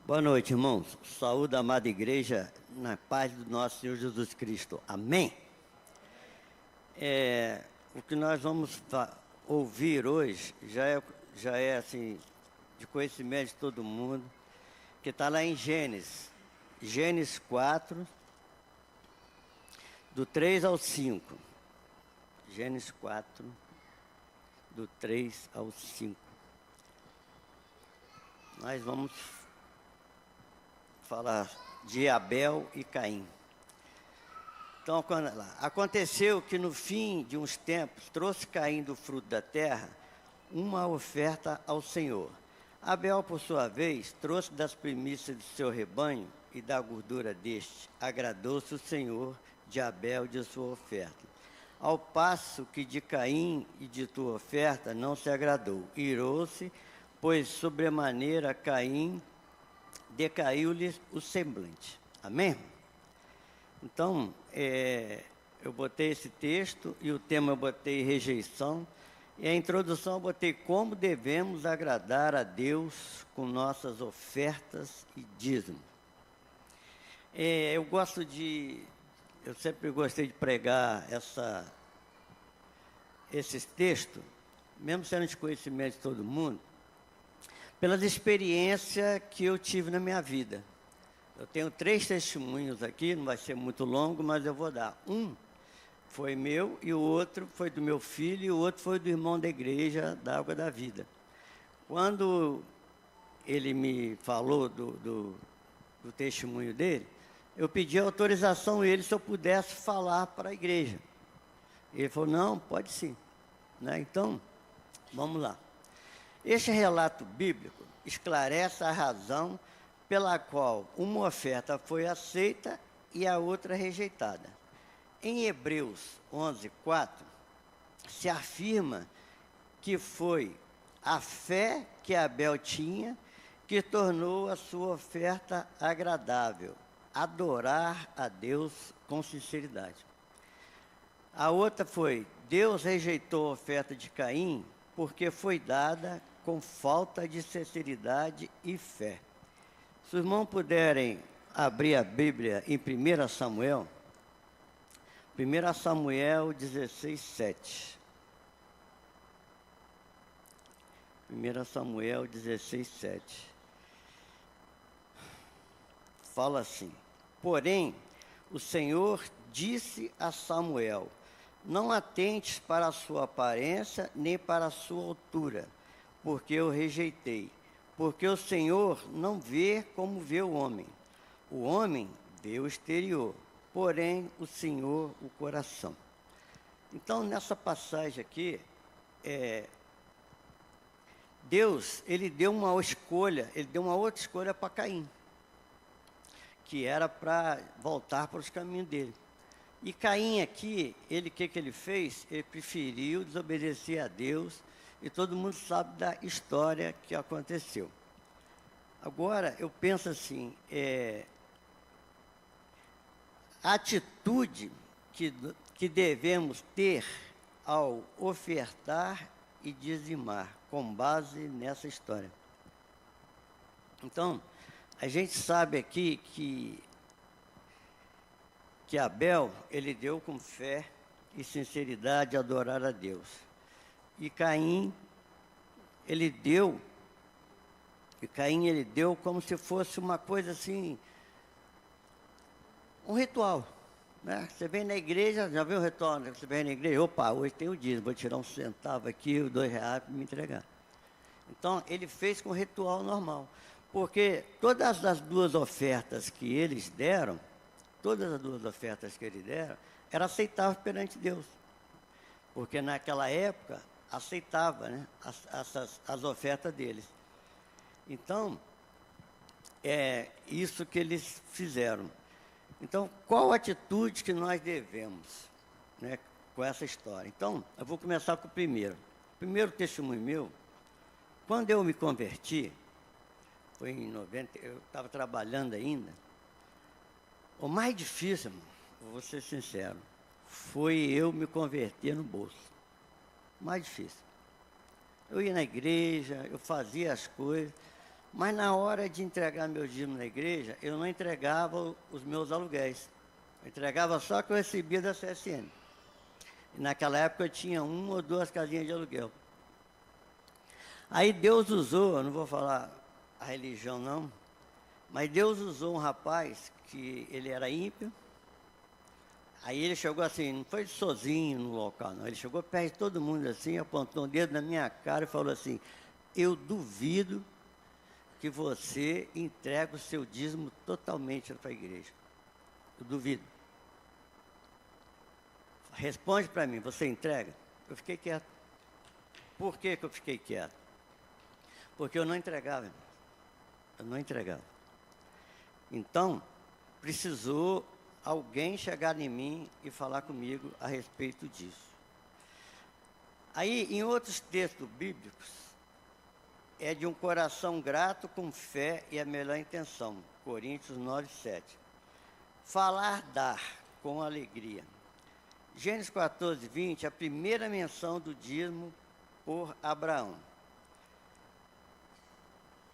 Boa noite, irmãos. Saúde, amada igreja, na paz do nosso Senhor Jesus Cristo. Amém? O que nós vamos ouvir hoje já é assim, de conhecimento de todo mundo, que está lá em Gênesis 4, do 3 ao 5. Gênesis 4, do 3 ao 5. Nós vamos falar de Abel e Caim. Então, aconteceu que no fim de uns tempos, trouxe Caim do fruto da terra uma oferta ao Senhor. Abel, por sua vez, trouxe das primícias de seu rebanho e da gordura deste. Agradou-se o Senhor de Abel e de sua oferta. Ao passo que de Caim e de tua oferta não se agradou. Irou-se, pois sobremaneira Caim decaiu-lhe o semblante. Amém? Então, eu botei esse texto e o tema eu botei rejeição. E a introdução eu botei como devemos agradar a Deus com nossas ofertas e dízimos. Eu sempre gostei de pregar esses textos, mesmo sendo de conhecimento de todo mundo, pelas experiências que eu tive na minha vida. Eu tenho 3 testemunhos aqui, não vai ser muito longo, mas eu vou dar. Um foi meu, e o outro foi do meu filho, e o outro foi do irmão da igreja da Água da Vida. Quando ele me falou do testemunho dele, eu pedi autorização a ele se eu pudesse falar para a igreja. Ele falou, não, pode sim. Então, vamos lá. Este relato bíblico esclarece a razão pela qual uma oferta foi aceita e a outra rejeitada. Em Hebreus 11:4, se afirma que foi a fé que Abel tinha que tornou a sua oferta agradável, adorar a Deus com sinceridade. A outra foi, Deus rejeitou a oferta de Caim porque foi dada com falta de sinceridade e fé. Se os irmãos puderem abrir a Bíblia em 1 Samuel, 1 Samuel 16:7. 1 Samuel 16:7. Fala assim, porém, o Senhor disse a Samuel, não atentes para a sua aparência, nem para a sua altura, porque eu rejeitei. Porque o Senhor não vê como vê o homem. O homem vê o exterior, porém o Senhor o coração. Então, nessa passagem aqui, Deus, ele deu uma outra escolha para Caim, que era para voltar para os caminhos dele. E Caim aqui, o que ele fez? Ele preferiu desobedecer a Deus, e todo mundo sabe da história que aconteceu. Agora, eu penso assim, a atitude que devemos ter ao ofertar e dizimar, com base nessa história. Então, a gente sabe aqui que Abel, ele deu com fé e sinceridade a adorar a Deus. E Caim, ele deu como se fosse uma coisa assim, um ritual, né? Você vem na igreja, já viu o ritual, né? Você vem na igreja, opa, hoje tem o dízimo, vou tirar um centavo aqui, R$2 para me entregar. Então, ele fez com ritual normal, porque todas as duas ofertas que eles deram, era aceitável perante Deus. Porque naquela época, aceitava, né, as ofertas deles. Então, é isso que eles fizeram. Então, qual atitude que nós devemos, né, com essa história? Então, eu vou começar com o primeiro. O primeiro testemunho meu, quando eu me converti, foi em 90, eu estava trabalhando ainda. O mais difícil, vou ser sincero, foi eu me converter no bolso. O mais difícil. Eu ia na igreja, eu fazia as coisas, Mas na hora de entregar meu dízimo na igreja, eu não entregava os meus aluguéis. Eu entregava só o que eu recebia da CSN. E naquela época eu tinha 1 ou 2 casinhas de aluguel. Aí Deus usou, eu não vou falar a religião não, mas Deus usou um rapaz que ele era ímpio. Aí ele chegou assim, não foi sozinho no local não, ele chegou perto de todo mundo assim, apontou um dedo na minha cara e falou assim, eu duvido que você entrega o seu dízimo totalmente para a igreja. Eu duvido. Responde para mim, você entrega? Eu fiquei quieto. Por que eu fiquei quieto? Porque eu não entregava, irmão. Eu não entregava. Então, precisou alguém chegar em mim e falar comigo a respeito disso. Aí, em outros textos bíblicos, é de um coração grato com fé e a melhor intenção. Coríntios 9:7. Falar, dar com alegria. Gênesis 14:20, a primeira menção do dízimo por Abraão.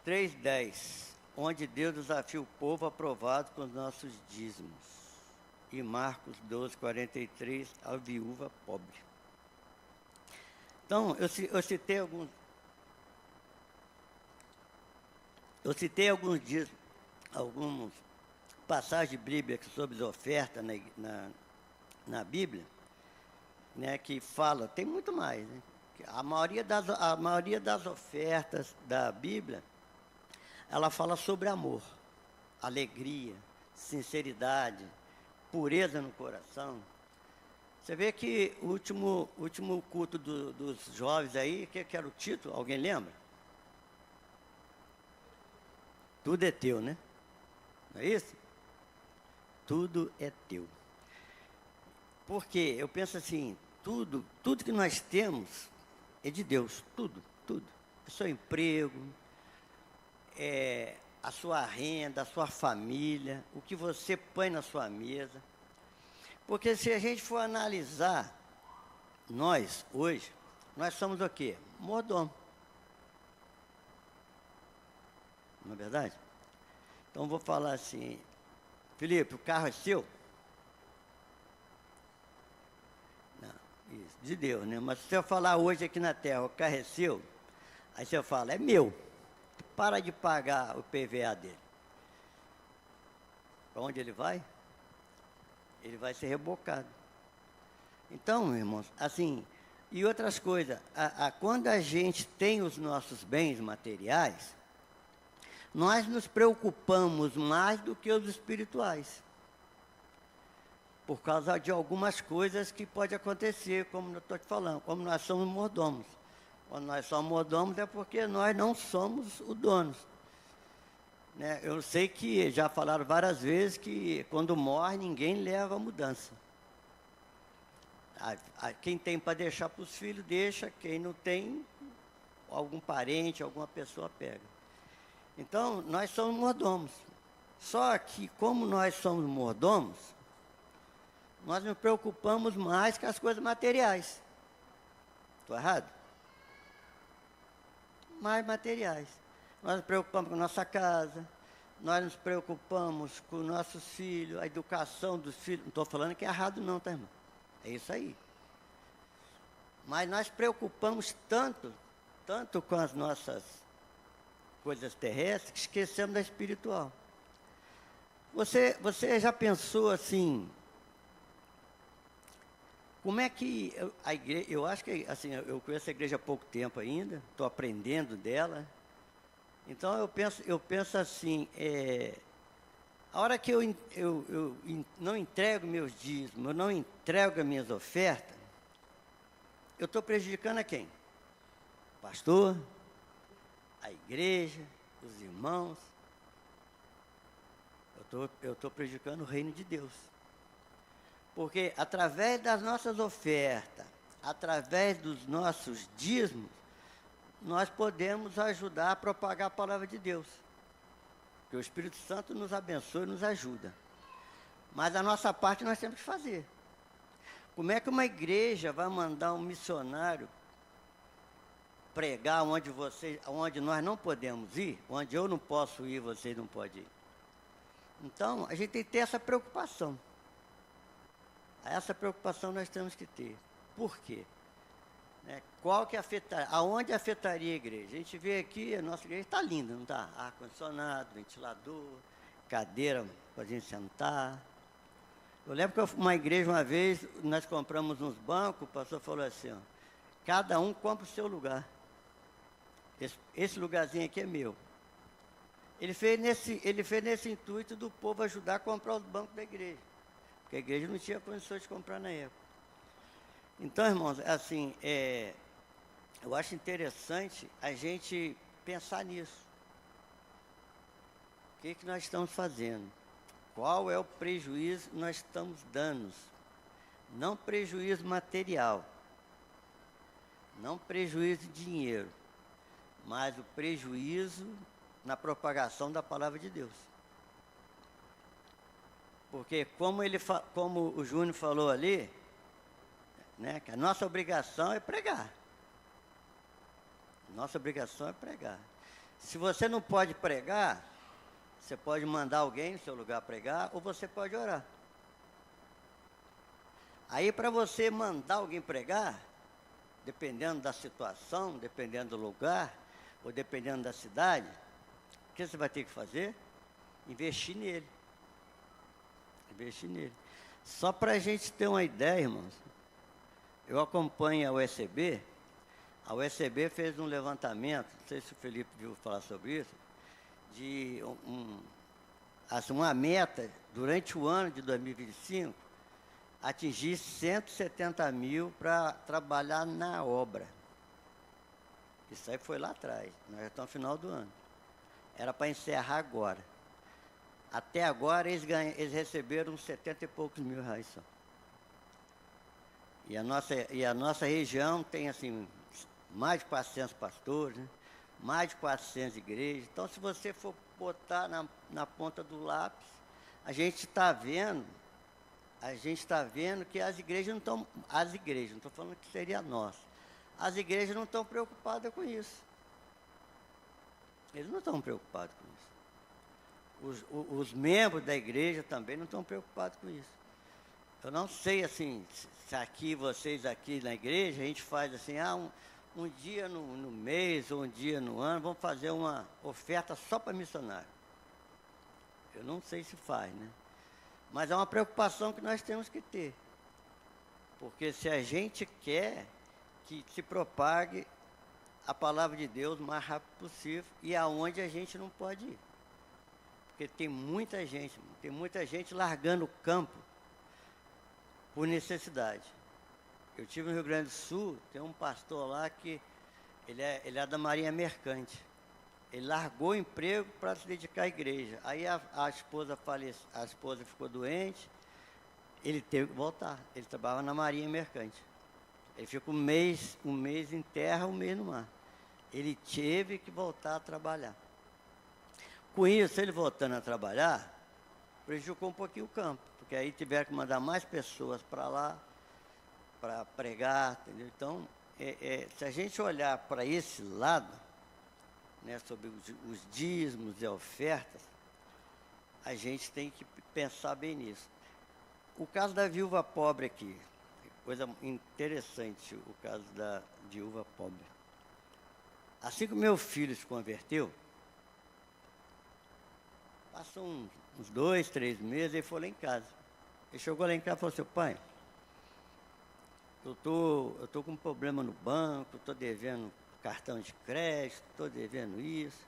3:10, onde Deus desafia o povo aprovado com os nossos dízimos. E Marcos 12:43, a viúva pobre. Então, eu citei alguns dízimos, algumas passagens bíblicas sobre oferta na Bíblia, né, que fala, tem muito mais, né? A maioria das ofertas da Bíblia, ela fala sobre amor, alegria, sinceridade, pureza no coração. Você vê que o último culto dos jovens aí, que era o título, alguém lembra? Tudo é teu, né? Não é isso? Tudo é teu. Porque eu penso assim, tudo que nós temos é de Deus, tudo. O seu emprego, a sua renda, a sua família, o que você põe na sua mesa. Porque se a gente for analisar, nós, hoje, nós somos o quê? Mordomo. Não é verdade? Então, vou falar assim, Felipe, o carro é seu? Não, isso, de Deus, né? Mas se eu falar hoje aqui na terra, o carro é seu, aí você fala, é meu. Para de pagar o PVA dele. Para onde ele vai? Ele vai ser rebocado. Então, irmãos, assim, e outras coisas, quando a gente tem os nossos bens materiais, nós nos preocupamos mais do que os espirituais. Por causa de algumas coisas que podem acontecer, como eu estou te falando, como nós somos mordomos. Quando nós somos mordomos é porque nós não somos os donos. Né? Eu sei que já falaram várias vezes que quando morre ninguém leva a mudança. Quem tem para deixar para os filhos, deixa. Quem não tem, algum parente, alguma pessoa pega. Então, nós somos mordomos. Só que, como nós somos mordomos, nós nos preocupamos mais com as coisas materiais. Estou errado? Mais materiais. Nós nos preocupamos com a nossa casa, nós nos preocupamos com nossos filhos, a educação dos filhos. Não estou falando que é errado não, tá, irmão? É isso aí. Mas nós preocupamos tanto com as nossas coisas terrestres, que esquecemos da espiritual. Você já pensou assim, como é que a igreja, eu acho que, assim, eu conheço a igreja há pouco tempo ainda, estou aprendendo dela, então eu penso assim, a hora que eu não entrego meus dízimos, eu não entrego as minhas ofertas, eu estou prejudicando a quem? O pastor, a igreja, os irmãos. Eu estou prejudicando o reino de Deus. Porque através das nossas ofertas, através dos nossos dízimos, nós podemos ajudar a propagar a palavra de Deus. Porque o Espírito Santo nos abençoa e nos ajuda. Mas a nossa parte nós temos que fazer. Como é que uma igreja vai mandar um missionário pregar onde nós não podemos ir, onde eu não posso ir, vocês não podem ir. Então, a gente tem que ter essa preocupação. Essa preocupação nós temos que ter. Por quê? Qual que aonde afetaria a igreja? A gente vê aqui, a nossa igreja está linda, não está? Ar-condicionado, ventilador, cadeira para a gente sentar. Eu lembro que eu fui uma igreja uma vez, nós compramos uns bancos, o pastor falou assim, ó, cada um compra o seu lugar. Esse lugarzinho aqui é meu. Ele fez nesse intuito do povo ajudar a comprar os bancos da igreja. Porque a igreja não tinha condições de comprar na época. Então, irmãos, assim, eu acho interessante a gente pensar nisso. O que nós estamos fazendo? Qual é o prejuízo que nós estamos dando? Não prejuízo material, não prejuízo de dinheiro, mas o prejuízo na propagação da palavra de Deus. Porque como o Júnior falou ali, que a nossa obrigação é pregar. Nossa obrigação é pregar. Se você não pode pregar, você pode mandar alguém no seu lugar pregar, ou você pode orar. Aí, para você mandar alguém pregar, dependendo da situação, dependendo do lugar, ou dependendo da cidade, o que você vai ter que fazer? Investir nele. Investir nele. Só para a gente ter uma ideia, irmãos, eu acompanho a USB. A USB fez um levantamento, não sei se o Felipe viu falar sobre isso, de uma meta, durante o ano de 2025, atingir 170 mil para trabalhar na obra. Isso aí foi lá atrás, nós já estamos no final do ano. Era para encerrar agora. Até agora eles receberam 70 e poucos mil reais só. E a nossa região tem, assim, mais de 400 pastores, né? Mais de 400 igrejas. Então, se você for botar na ponta do lápis, a gente está vendo que as igrejas não estão, não estou falando que seria a nossa, as igrejas não estão preocupadas com isso. Eles não estão preocupados com isso. Os membros da igreja também não estão preocupados com isso. Eu não sei, assim, se aqui, vocês aqui na igreja, a gente faz assim, um dia no mês ou um dia no ano, vamos fazer uma oferta só para missionário. Eu não sei se faz, né? Mas é uma preocupação que nós temos que ter. Porque se a gente quer que se propague a palavra de Deus o mais rápido possível e aonde a gente não pode ir. Porque tem muita gente largando o campo por necessidade. Eu tive no Rio Grande do Sul, tem um pastor lá que ele é da Marinha Mercante. Ele largou o emprego para se dedicar à igreja. Aí a esposa ficou doente, ele teve que voltar. Ele trabalhava na Marinha Mercante. Ele fica um mês em terra, um mês no mar. Ele teve que voltar a trabalhar. Com isso, ele voltando a trabalhar, prejudicou um pouquinho o campo, porque aí tiveram que mandar mais pessoas para lá, para pregar, entendeu? Então, se a gente olhar para esse lado, né, sobre os dízimos e ofertas, a gente tem que pensar bem nisso. O caso da viúva pobre aqui, coisa interessante, o caso da viúva pobre. Assim que o meu filho se converteu, passou uns 2, 3 meses, ele foi lá em casa. Ele chegou lá em casa e falou assim: pai, eu tô com um problema no banco, estou devendo cartão de crédito, estou devendo isso,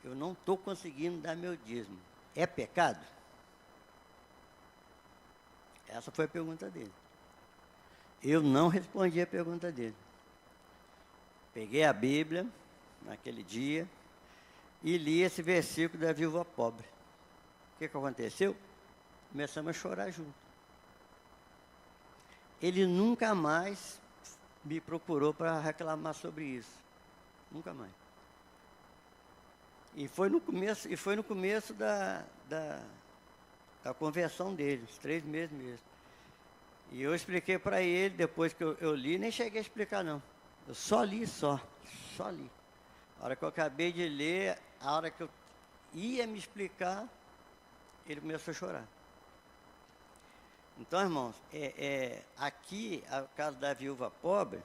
eu não estou conseguindo dar meu dízimo. É pecado? Essa foi a pergunta dele. Eu não respondi a pergunta dele. Peguei a Bíblia, naquele dia, e li esse versículo da viúva pobre. O que aconteceu? Começamos a chorar junto. Ele nunca mais me procurou para reclamar sobre isso. Nunca mais. E foi no começo da conversão dele, uns 3 meses mesmo. E eu expliquei para ele, depois que eu li, nem cheguei a explicar não. Eu só li, só li. A hora que eu acabei de ler, a hora que eu ia me explicar, ele começou a chorar. Então, irmãos, aqui, a casa da viúva pobre,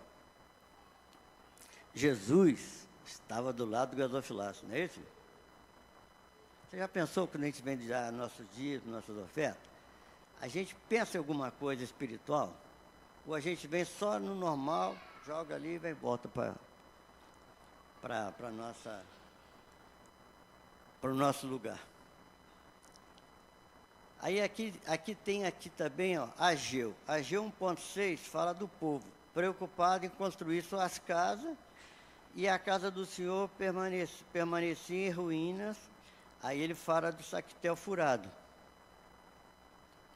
Jesus estava do lado do gasofilácio, não é isso? Você já pensou quando a gente vem dar nossos dias, nossas ofertas? A gente pensa em alguma coisa espiritual? Ou a gente vem só no normal, joga ali e vem volta para o nosso lugar? Aí aqui tem também, ó, Ageu. Ageu 1.6 fala do povo, preocupado em construir suas casas, e a casa do Senhor permanecia em ruínas. Aí ele fala do saquetel furado.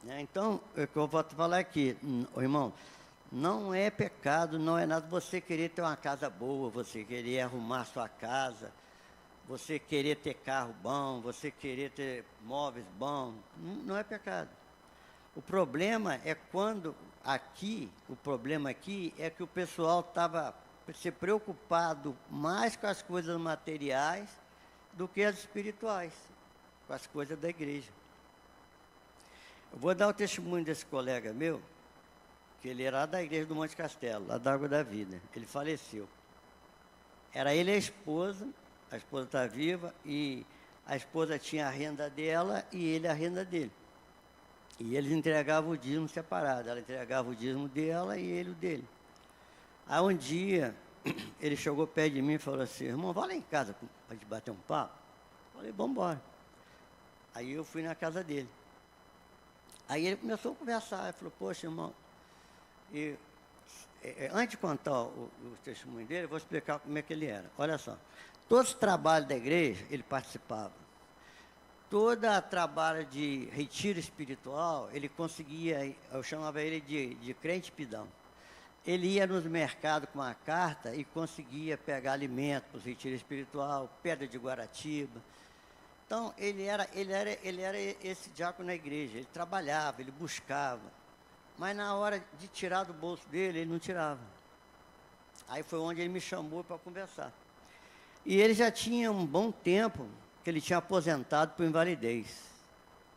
Então, o que eu vou te falar aqui, irmão, não é pecado, não é nada você querer ter uma casa boa, você querer arrumar sua casa, você querer ter carro bom, você querer ter móveis bons, não é pecado. O problema é o problema aqui é que o pessoal estava se preocupado mais com as coisas materiais do que as espirituais, com as coisas da igreja. Eu vou dar o testemunho desse colega meu, que ele era da igreja do Monte Castelo, lá da Água da Vida. Ele faleceu. Era ele e a esposa está viva, e a esposa tinha a renda dela e ele a renda dele. E eles entregavam o dízimo separado. Ela entregava o dízimo dela e ele o dele. Aí um dia, ele chegou perto de mim e falou assim: irmão, vai lá em casa para a gente bater um papo. Eu falei: vamos embora. Aí eu fui na casa dele. Aí ele começou a conversar. Ele falou: poxa, irmão, antes de contar o testemunho dele, eu vou explicar como é que ele era. Olha só, todos os trabalhos da igreja, ele participava. Todo trabalho de retiro espiritual, ele conseguia, eu chamava ele de crente pidão. Ele ia nos mercados com uma carta e conseguia pegar alimento para os retiros espiritual, pedra de Guaratiba. Então, ele era esse diácono na igreja. Ele trabalhava, ele buscava. Mas na hora de tirar do bolso dele, ele não tirava. Aí foi onde ele me chamou para conversar. E ele já tinha um bom tempo que ele tinha aposentado por invalidez.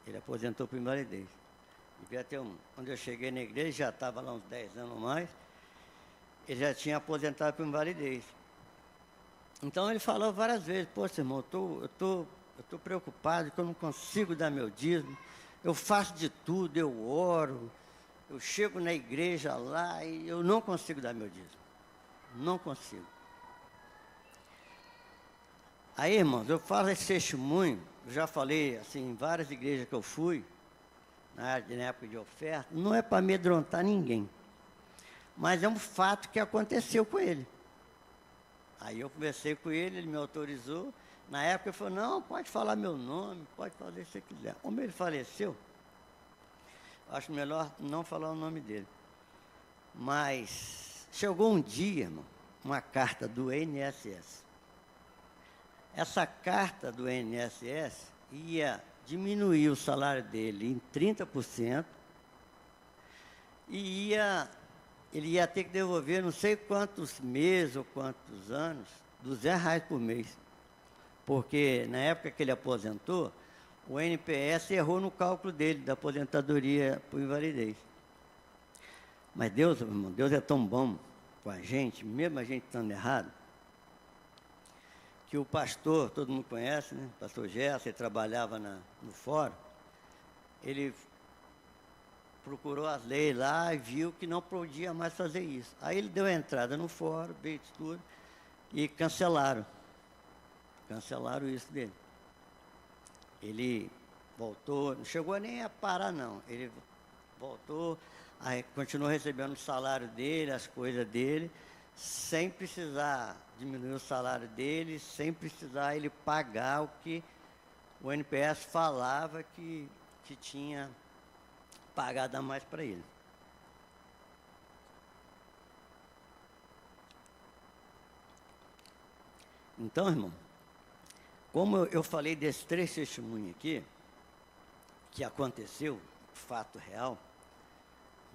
Ele aposentou por invalidez. Devia ter quando eu cheguei na igreja, já estava lá uns 10 anos ou mais, ele já tinha aposentado por invalidez. Então ele falou várias vezes: poxa, irmão, eu estou preocupado que eu não consigo dar meu dízimo, eu faço de tudo, eu oro, eu chego na igreja lá e eu não consigo dar meu dízimo. Não consigo. Aí, irmãos, eu falo esse testemunho, eu já falei assim em várias igrejas que eu fui, na época de oferta, não é para amedrontar ninguém, mas é um fato que aconteceu com ele. Aí eu conversei com ele, ele me autorizou. Na época ele falou: não, pode falar meu nome, pode fazer o que você quiser. Como ele faleceu, acho melhor não falar o nome dele. Mas chegou um dia, irmão, uma carta do INSS. Essa carta do INSS ia diminuir o salário dele em 30% e ele ia ter que devolver não sei quantos meses ou quantos anos, R$200 por mês. Porque na época que ele aposentou, o NPS errou no cálculo dele, da aposentadoria por invalidez. Mas Deus, irmão, Deus é tão bom com a gente, mesmo a gente estando errado, que o pastor, todo mundo conhece, né? O pastor Gerson, ele trabalhava no fórum, ele procurou as leis lá e viu que não podia mais fazer isso. Aí ele deu a entrada no fórum, veio de tudo, e cancelaram isso dele. Ele voltou, não chegou nem a parar não, ele voltou, aí continuou recebendo o salário dele, as coisas dele, sem precisar diminuir o salário dele, sem precisar ele pagar o que o NPS falava que tinha pagado a mais para ele. Então, irmão, como eu falei desses 3 testemunhos aqui, que aconteceu, fato real,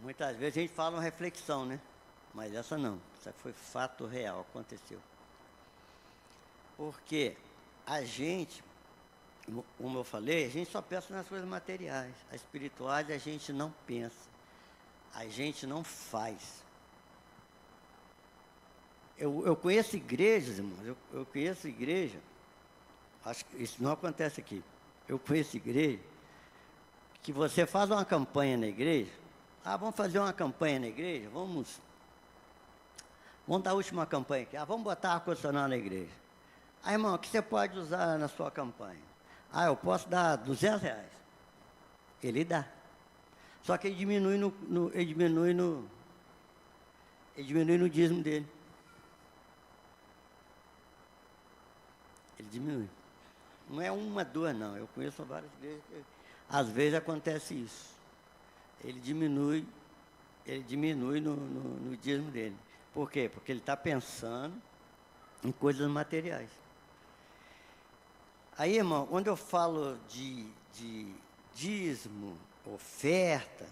muitas vezes a gente fala uma reflexão, né? Mas essa não, essa foi fato real, aconteceu. Porque a gente, como eu falei, a gente só pensa nas coisas materiais. As espirituais a gente não pensa, a gente não faz. Eu conheço igrejas, irmãos, eu conheço igreja, acho que isso não acontece aqui. Eu conheço igreja que você faz uma campanha na igreja. Vamos fazer uma campanha na igreja? Vamos dar a última campanha aqui. Vamos botar ar-condicionado na igreja. Irmão, o que você pode usar na sua campanha? Eu posso dar R$200. Ele dá. Só que ele diminui no dízimo dele. Ele diminui. Não é uma, duas, não. Eu conheço várias vezes. Às vezes acontece isso. Ele diminui no dízimo dele. Por quê? Porque ele está pensando em coisas materiais. Aí, irmão, quando eu falo de dízimo, oferta,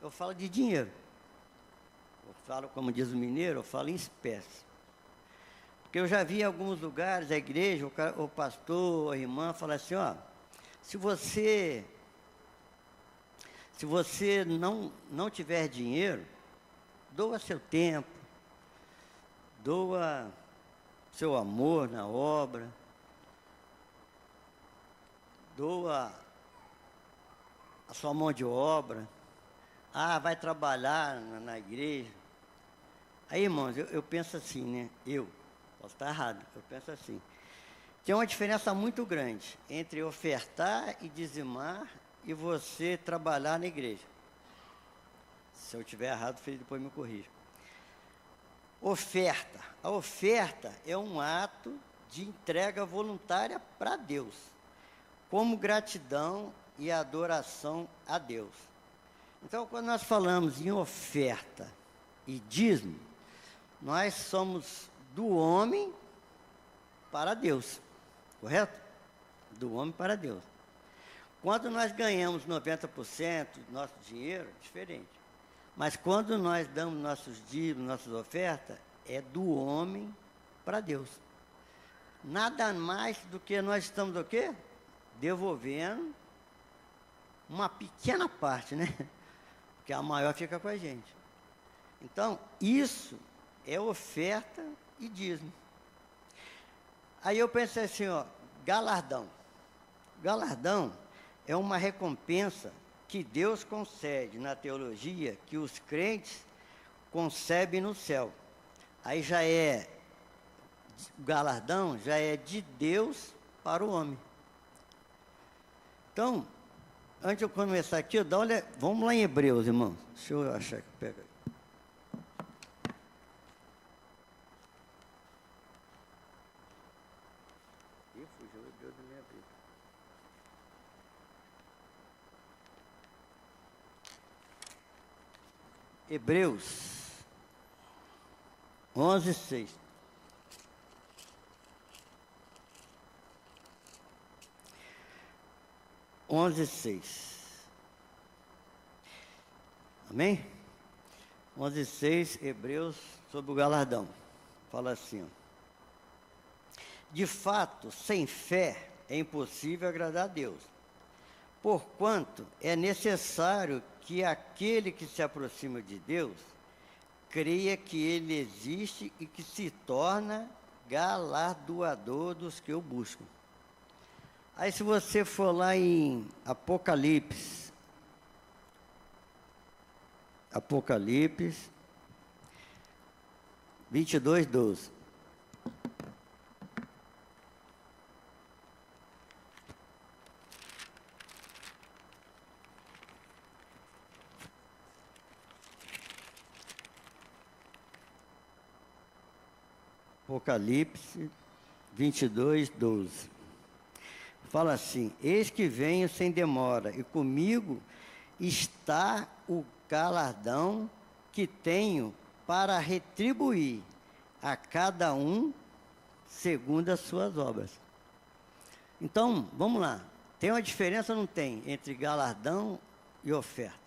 eu falo de dinheiro. Eu falo, como diz o mineiro, eu falo em espécie. Porque eu já vi em alguns lugares, a igreja, o pastor, a irmã, fala assim, se você não tiver dinheiro, doa seu tempo, doa seu amor na obra, doa a sua mão de obra, vai trabalhar na igreja. Aí, irmãos, eu penso assim, né? Posso estar errado, eu penso assim. Tem uma diferença muito grande entre ofertar e dizimar e você trabalhar na igreja. Se eu estiver errado, o filho depois me corrija. Oferta. A oferta é um ato de entrega voluntária para Deus, como gratidão e adoração a Deus. Então, quando nós falamos em oferta e dízimo, nós somos do homem para Deus, correto? Do homem para Deus. Quando nós ganhamos 90% do nosso dinheiro, é diferente. Mas quando nós damos nossos dízimos, nossas ofertas, é do homem para Deus. Nada mais do que nós estamos o quê? Devolvendo uma pequena parte, né? Porque a maior fica com a gente. Então, isso é oferta e dízimo. Aí eu pensei assim, galardão. Galardão é uma recompensa que Deus concede na teologia, que os crentes concebem no céu. Aí o galardão já é de Deus para o homem. Então, antes de eu começar aqui, vamos lá em Hebreus, irmão. Deixa eu achar que eu pego aí. Fugiu o Hebreus da minha vida. Hebreus 11:6. Amém? 11:6, Hebreus, sobre o galardão. Fala assim, De fato, sem fé é impossível agradar a Deus, porquanto é necessário que aquele que se aproxima de Deus creia que Ele existe e que se torna galardoador dos que o buscam. Aí, se você for lá em Apocalipse 22:12. Apocalipse 22:12. Fala assim: eis que venho sem demora, e comigo está o galardão que tenho para retribuir a cada um segundo as suas obras. Então, vamos lá. Tem uma diferença ou não tem entre galardão e oferta?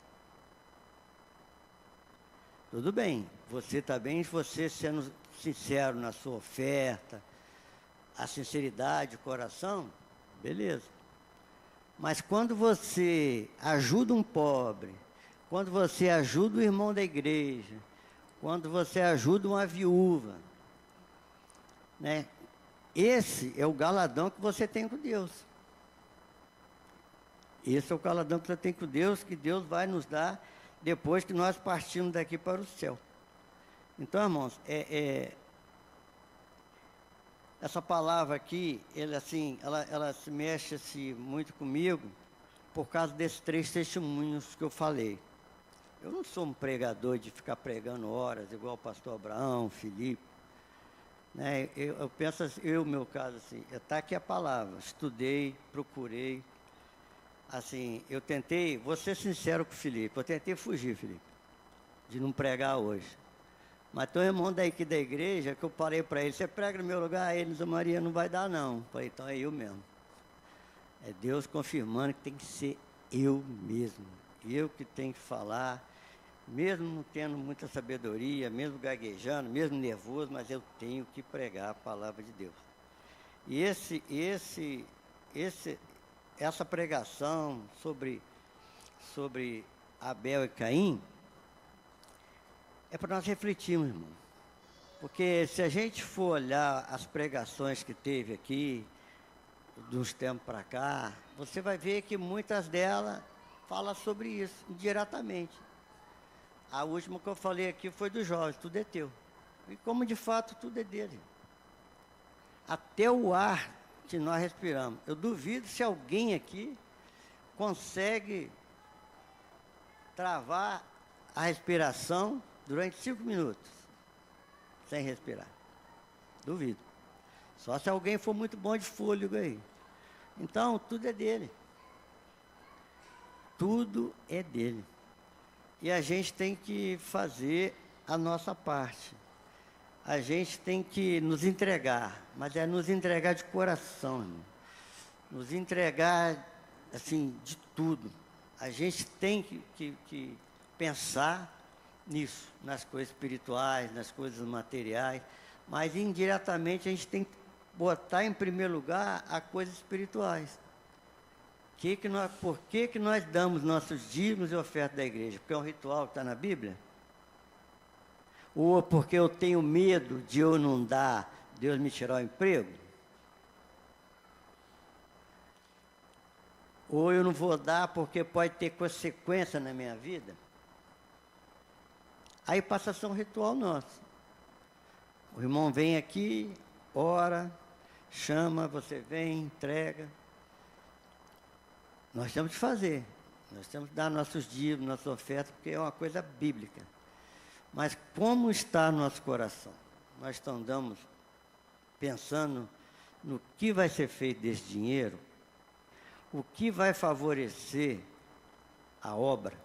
Tudo bem, você está bem, você sendo sincero na sua oferta, a sinceridade, o coração, beleza. Mas quando você ajuda um pobre, quando você ajuda o irmão da igreja, quando você ajuda uma viúva, né? Esse é o galadão que você tem com Deus. Esse é o galadão que você tem com Deus, que Deus vai nos dar depois que nós partimos daqui para o céu. Então, irmãos, essa palavra aqui, ela se mexe muito comigo por causa desses 3 testemunhos que eu falei. Eu não sou um pregador de ficar pregando horas, igual o pastor Abraão, Filipe. Né? Eu penso assim, meu caso, assim, está aqui a palavra, estudei, procurei. Assim, eu tentei, vou ser sincero com o Filipe, eu tentei fugir, Filipe, de não pregar hoje. Mas tem um irmão daqui da igreja que eu parei para ele, você prega no meu lugar? Ele disse, Maria, não vai dar não. Falei, então é eu mesmo. É Deus confirmando que tem que ser eu mesmo. Eu que tenho que falar, mesmo não tendo muita sabedoria, mesmo gaguejando, mesmo nervoso, mas eu tenho que pregar a palavra de Deus. E essa pregação sobre Abel e Caim, é para nós refletirmos, irmão. Porque se a gente for olhar as pregações que teve aqui, de uns tempos para cá, você vai ver que muitas delas falam sobre isso, indiretamente. A última que eu falei aqui foi do Jorge, tudo é teu. E como de fato tudo é dele. Até o ar que nós respiramos. Eu duvido se alguém aqui consegue travar a respiração durante 5 minutos, sem respirar. Duvido. Só se alguém for muito bom de fôlego aí. Então, tudo é dele. Tudo é dele. E a gente tem que fazer a nossa parte. A gente tem que nos entregar, mas é nos entregar de coração, irmão. Nos entregar, assim, de tudo. A gente tem que pensar nisso, nas coisas espirituais, nas coisas materiais, mas indiretamente a gente tem que botar em primeiro lugar as coisas espirituais. Por que nós damos nossos dízimos e ofertas da igreja? Porque é um ritual que está na Bíblia? Ou porque eu tenho medo de eu não dar, Deus me tirar o emprego? Ou eu não vou dar porque pode ter consequência na minha vida? Aí passa a ser um ritual nosso. O irmão vem aqui, ora, chama, você vem, entrega. Nós temos que fazer. Nós temos que dar nossos dízimos, nossas ofertas, porque é uma coisa bíblica. Mas como está nosso coração? Nós estamos pensando no que vai ser feito desse dinheiro, o que vai favorecer a obra.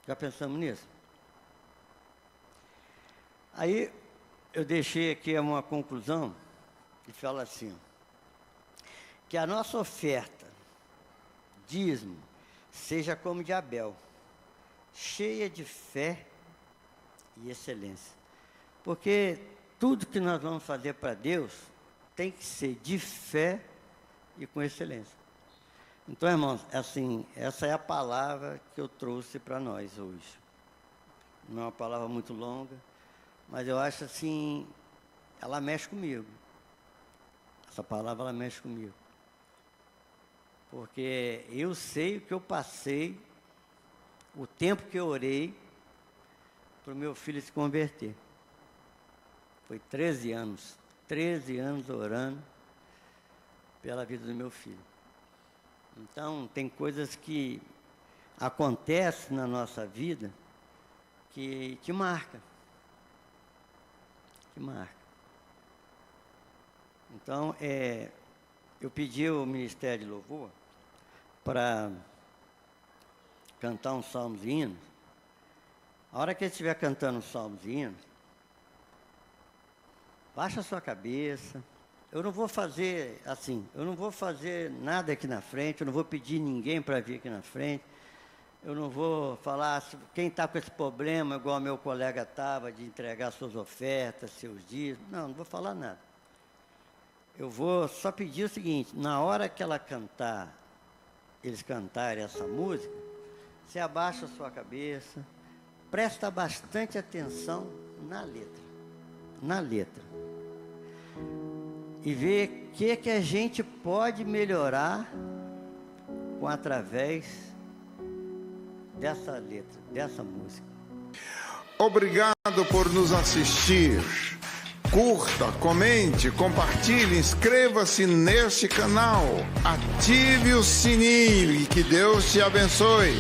Já pensamos nisso? Aí eu deixei aqui uma conclusão que fala assim, que a nossa oferta, dízimo, seja como de Abel, cheia de fé e excelência. Porque tudo que nós vamos fazer para Deus tem que ser de fé e com excelência. Então, irmãos, assim, essa é a palavra que eu trouxe para nós hoje. Não é uma palavra muito longa, mas eu acho assim, ela mexe comigo. Essa palavra, ela mexe comigo. Porque eu sei o que eu passei, o tempo que eu orei para o meu filho se converter. Foi 13 anos orando pela vida do meu filho. Então, tem coisas que acontecem na nossa vida que marca. Que marca. Então, eu pedi ao Ministério de Louvor para cantar uns salmos e hinos. A hora que ele estiver cantando os salmos e hinos, baixa a sua cabeça. Eu não vou fazer assim, eu não vou fazer nada aqui na frente, eu não vou pedir ninguém para vir aqui na frente. Eu não vou falar quem está com esse problema, igual meu colega estava, de entregar suas ofertas, seus dízimos. Não vou falar nada. Eu vou só pedir o seguinte, na hora que ela cantar, eles cantarem essa música, você abaixa a sua cabeça, presta bastante atenção na letra. Na letra. E ver o que a gente pode melhorar através dessa letra, dessa música. Obrigado por nos assistir. Curta, comente, compartilhe, inscreva-se neste canal. Ative o sininho e que Deus te abençoe.